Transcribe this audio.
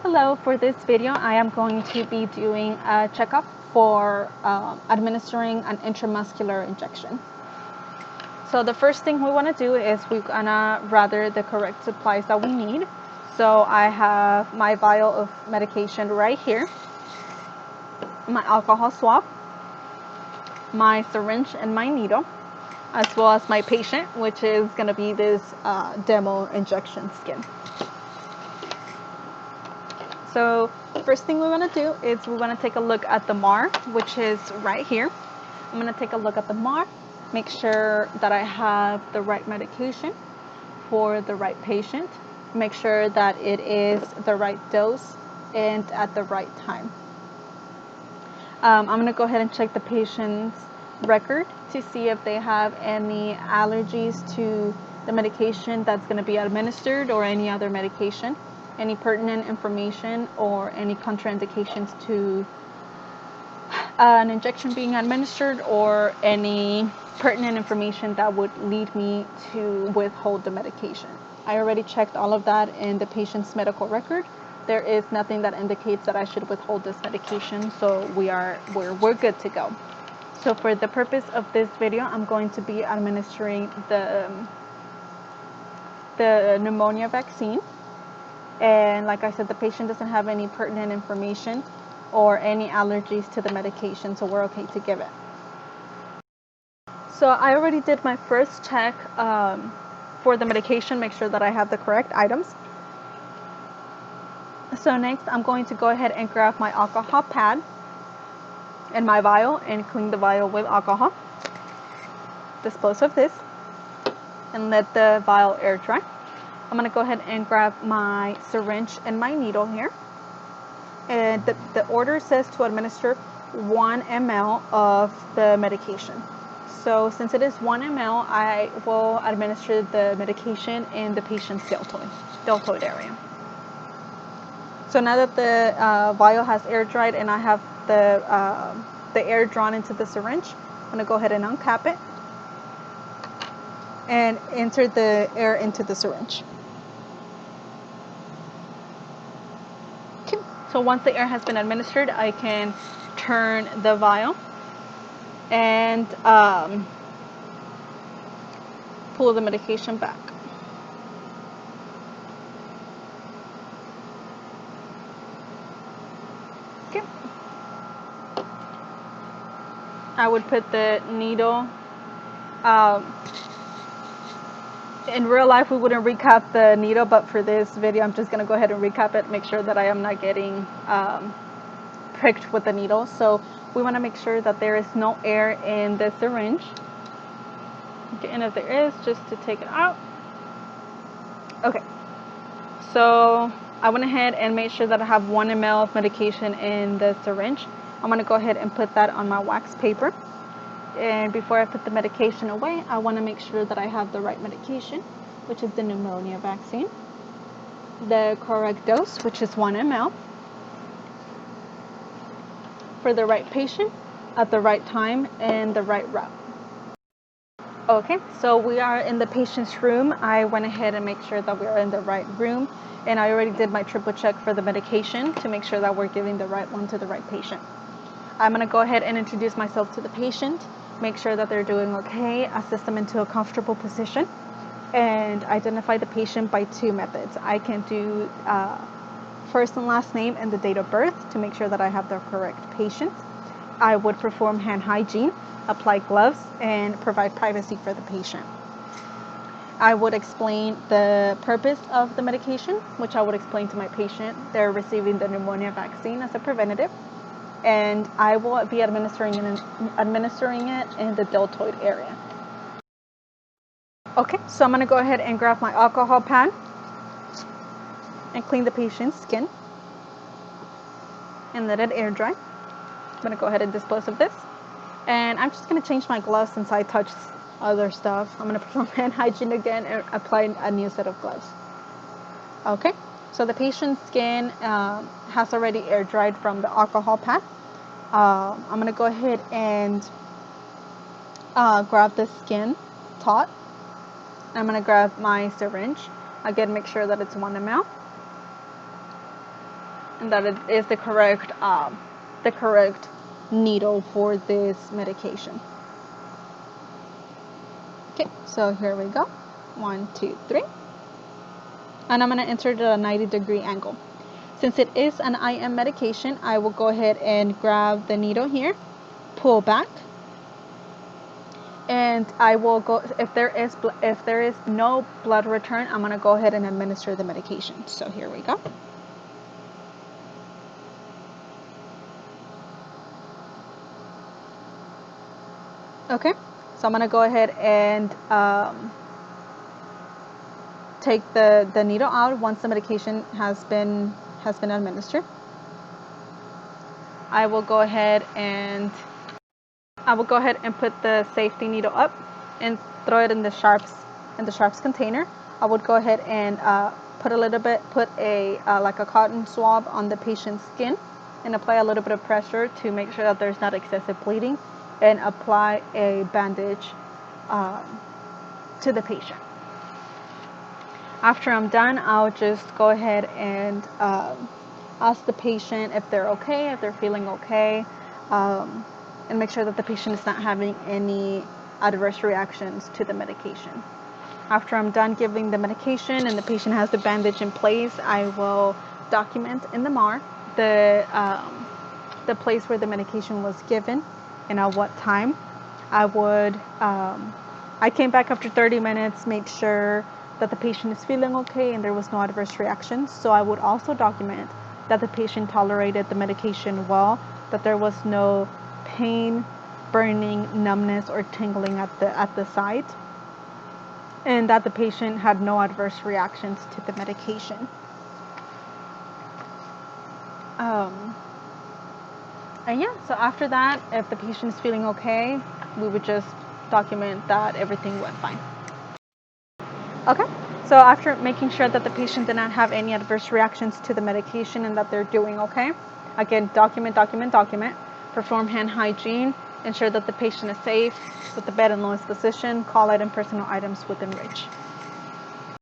Hello, for this video I am going to be doing a checkup for administering an intramuscular injection. So the first thing we want to do is we're gonna gather the correct supplies that we need. So I have my vial of medication right here, my alcohol swab, my syringe and my needle, as well as my patient, which is going to be this demo injection skin. So first thing we want to do is we want to take a look at the MAR, which is right here. I'm going to take a look at the MAR, make sure that I have the right medication for the right patient, make sure that it is the right dose and at the right time. I'm going to go ahead and check the patient's record to see if they have any allergies to the medication that's going to be administered or any other medication, any pertinent information or any contraindications to an injection being administered, or any pertinent information that would lead me to withhold the medication. I already checked all of that in the patient's medical record. There is nothing that indicates that I should withhold this medication, so we're good to go. So for the purpose of this video, I'm going to be administering the pneumonia vaccine. And like I said, the patient doesn't have any pertinent information or any allergies to the medication, so we're okay to give it. So I already did my first check for the medication, make sure that I have the correct items. So next, I'm going to go ahead and grab my alcohol pad and my vial and clean the vial with alcohol. Dispose of this and let the vial air dry. I'm going to go ahead and grab my syringe and my needle here. And the order says to administer 1 ml of the medication. So since it is 1 ml, I will administer the medication in the patient's deltoid area. So now that the vial has air dried and I have the air drawn into the syringe, I'm going to go ahead and uncap it and enter the air into the syringe. Okay. So once the air has been administered, I can turn the vial and pull the medication back. Okay. I would put the needle. In real life, we wouldn't recap the needle, but for this video, I'm just going to go ahead and recap it, make sure that I am not getting pricked with the needle. So we want to make sure that there is no air in the syringe. Okay, and if there is, just to take it out. Okay, so I went ahead and made sure that I have 1 ml of medication in the syringe. I'm going to go ahead and put that on my wax paper. And before I put the medication away, I want to make sure that I have the right medication, which is the pneumonia vaccine, the correct dose, which is 1 ml, for the right patient, at the right time, and the right route. Okay, so we are in the patient's room. I went ahead and make sure that we are in the right room, and I already did my triple check for the medication to make sure that we're giving the right one to the right patient. I'm going to go ahead and introduce myself to the patient, make sure that they're doing okay, assist them into a comfortable position, and identify the patient by 2 methods. I can do first and last name and the date of birth to make sure that I have the correct patient. I would perform hand hygiene, apply gloves, and provide privacy for the patient. I would explain the purpose of the medication, which I would explain to my patient. They're receiving the pneumonia vaccine as a preventative, and I will be administering it in the deltoid area. Okay, so I'm going to go ahead and grab my alcohol pad and clean the patient's skin and let it air dry. I'm going to go ahead and dispose of this. And I'm just going to change my gloves since I touched other stuff. I'm going to perform hand hygiene again and apply a new set of gloves. Okay, so the skin has already air dried from the alcohol pad. I'm going to go ahead and grab the skin taut. I'm going to grab my syringe. Again, make sure that it's 1 ml. and that it is the correct needle for this medication. Okay, so here we go. 1, 2, 3. And I'm going to insert it at a 90-degree angle. Since it is an IM medication, I will go ahead and grab the needle here, pull back, and I will go, if there is no blood return, I'm going to go ahead and administer the medication. So here we go. Okay, so I'm going to go ahead and take the needle out once the medication has been administered. I will go ahead and put the safety needle up and throw it in the sharps container. I would go ahead and put a like a cotton swab on the patient's skin and apply a little bit of pressure to make sure that there's not excessive bleeding, and apply a bandage to the patient. After I'm done, I'll just go ahead and ask the patient if they're okay, if they're feeling okay, and make sure that the patient is not having any adverse reactions to the medication. After I'm done giving the medication and the patient has the bandage in place, I will document in the MAR the place where the medication was given and at what time. I came back after 30 minutes, made sure that the patient is feeling okay and there was no adverse reactions. So I would also document that the patient tolerated the medication well, that there was no pain, burning, numbness, or tingling at the site, and that the patient had no adverse reactions to the medication. And yeah, so after that, if the patient is feeling okay, we would just document that everything went fine. Okay, so after making sure that the patient did not have any adverse reactions to the medication and that they're doing okay, again, document, perform hand hygiene, ensure that the patient is safe, that the bed and lowest position, call item personal items within reach.